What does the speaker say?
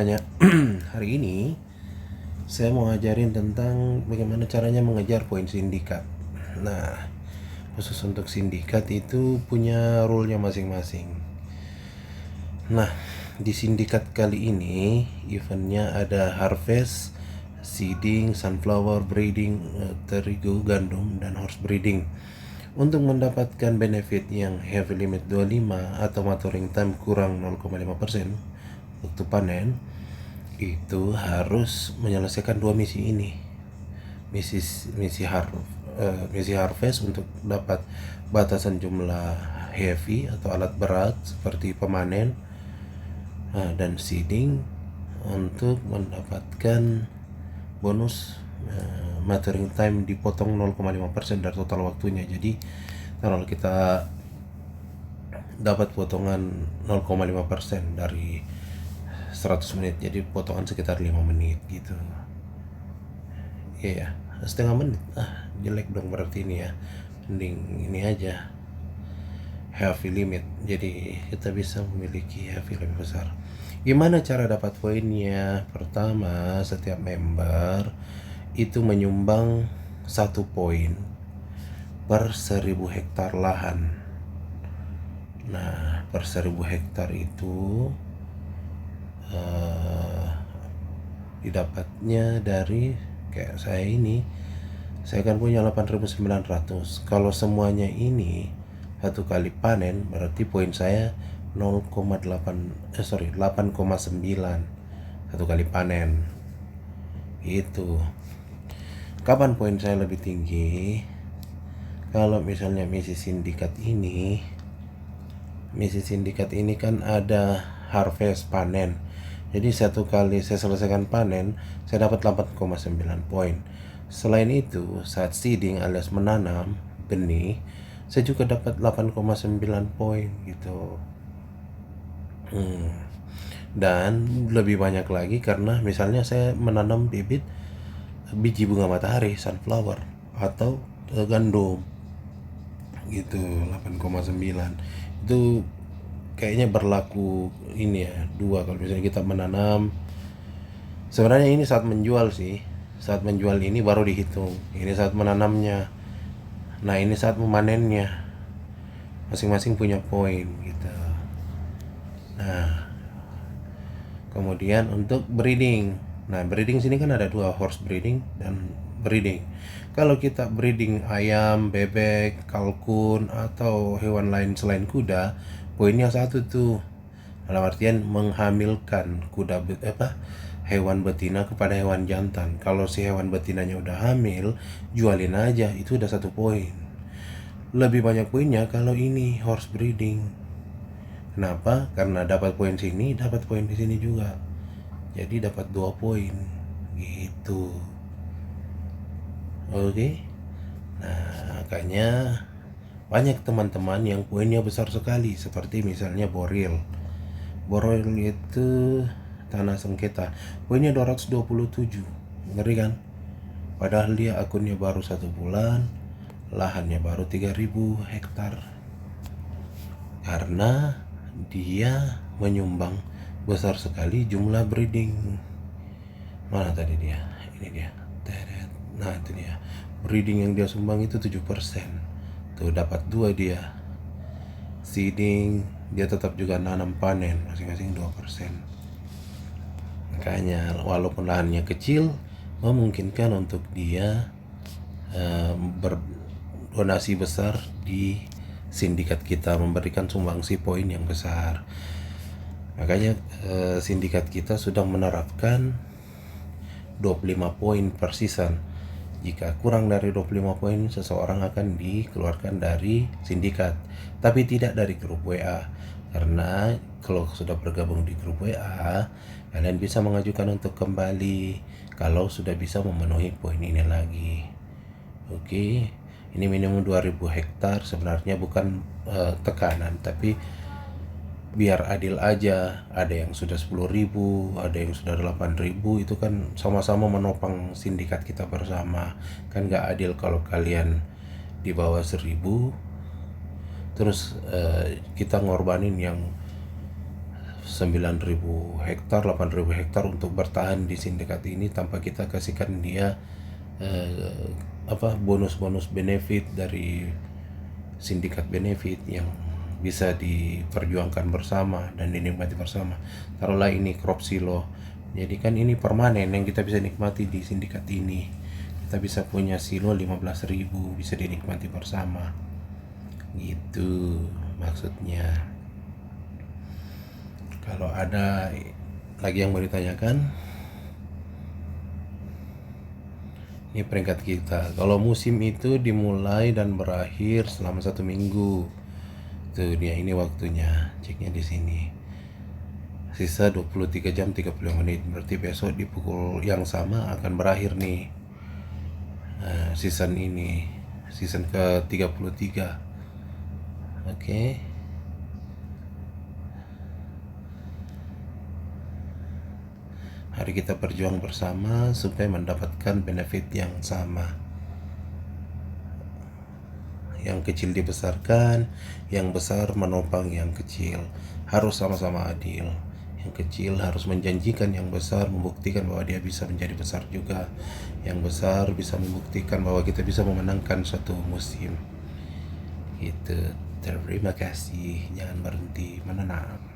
Banyak hari ini saya mau ngajarin tentang bagaimana caranya mengejar poin sindikat. Nah, khusus untuk sindikat itu punya rule-nya masing-masing. Nah, di sindikat kali ini eventnya ada harvest, seeding, sunflower, breeding, terigu, gandum, dan horse breeding. Untuk mendapatkan benefit yang heavy limit 25 atau maturing time kurang 0,5% waktu panen, itu harus menyelesaikan dua misi ini. Misi misi harvest untuk dapat batasan jumlah heavy atau alat berat seperti pemanen, dan seeding untuk mendapatkan bonus maturing time dipotong 0,5% dari total waktunya. Jadi kalau kita dapat potongan 0,5% dari 100 menit, jadi potongan sekitar 5 menit gitu. Iya, setengah menit jelek dong berarti ini ya. Mending ini aja, heavy limit, jadi kita bisa memiliki heavy lebih besar. Gimana cara dapat poinnya? Pertama, setiap member itu menyumbang 1 poin per 1000 hektar lahan. Nah, per 1000 hektar itu didapatnya dari kayak saya ini. Saya kan punya 8.900. Kalau semuanya ini satu kali panen, berarti poin saya 8,9 satu kali panen. Itu. Kapan poin saya lebih tinggi? Kalau misalnya misi sindikat ini kan ada harvest, panen. Jadi satu kali saya selesaikan panen, saya dapat 8,9 poin. Selain itu, saat seeding alias menanam benih, saya juga dapat 8,9 poin gitu. Dan lebih banyak lagi karena misalnya saya menanam biji bunga matahari, sunflower, atau gandum gitu. 8,9 itu kayaknya berlaku ini ya, dua. Kalau misalnya kita menanam, sebenarnya ini saat menjual sih, saat menjual ini baru dihitung, ini saat menanamnya. Nah, ini saat memanennya, masing-masing punya poin gitu. Nah, kemudian untuk breeding, nah breeding sini kan ada dua, horse breeding dan breeding. Kalau kita breeding ayam, bebek, kalkun, atau hewan lain selain kuda, poinnya satu tuh, dalam artian menghamilkan hewan betina kepada hewan jantan. Kalau si hewan betinanya udah hamil, jualin aja, itu udah 1 poin. Lebih banyak poinnya kalau ini horse breeding. Kenapa? Karena dapat poin sini, dapat poin di sini juga. Jadi dapat 2 poin gitu. Oke. Nah, makanya banyak teman-teman yang poinnya besar sekali, seperti misalnya Boril. Boril itu tanah sengketa, poinnya 227. Ngeri kan? Padahal dia akunnya baru 1 bulan, lahannya baru 3000 hektar. Karena dia menyumbang besar sekali jumlah breeding. Mana tadi dia? Ini dia. Nah, itu dia. Breeding yang dia sumbang itu 7%. Tuh dapat 2 dia. Seeding dia tetap juga nanam panen, masing-masing 2%. Makanya walaupun lahannya kecil, memungkinkan untuk dia berdonasi besar di sindikat kita, memberikan sumbangsi poin yang besar. Makanya sindikat kita sudah menerapkan 25 poin per season. Jika kurang dari 25 poin, seseorang akan dikeluarkan dari sindikat, tapi tidak dari grup WA. Karena kalau sudah bergabung di grup WA, kalian bisa mengajukan untuk kembali kalau sudah bisa memenuhi poin ini lagi. Oke, ini minimum 2000 hektar. Sebenarnya bukan tekanan, tapi biar adil aja. Ada yang sudah 10.000, ada yang sudah 8.000. Itu kan sama-sama menopang sindikat kita bersama. Kan gak adil kalau kalian di bawah 1000 terus kita ngorbanin yang 9.000 hektar, 8.000 hektar untuk bertahan di sindikat ini tanpa kita kasihkan dia bonus-bonus benefit dari sindikat benefit yang bisa diperjuangkan bersama dan dinikmati bersama. Taruhlah ini crop silo, jadi kan ini permanen yang kita bisa nikmati di sindikat ini. Kita bisa punya silo 15.000 bisa dinikmati bersama, gitu maksudnya. Kalau ada lagi yang mau ditanyakan, ini peringkat kita. Kalau musim itu dimulai dan berakhir selama 1 minggu. Tuh dia, ini waktunya, ceknya di sini. Sisa 23 jam 30 menit. Berarti besok di pukul yang sama akan berakhir nih. Season ini, season ke-33. Oke. Mari kita berjuang bersama supaya mendapatkan benefit yang sama. Yang kecil dibesarkan, yang besar menopang yang kecil. Harus sama-sama adil. Yang kecil harus menjanjikan yang besar, membuktikan bahwa dia bisa menjadi besar juga. Yang besar bisa membuktikan bahwa kita bisa memenangkan suatu musim. Itu. Terima kasih. Jangan berhenti menanam.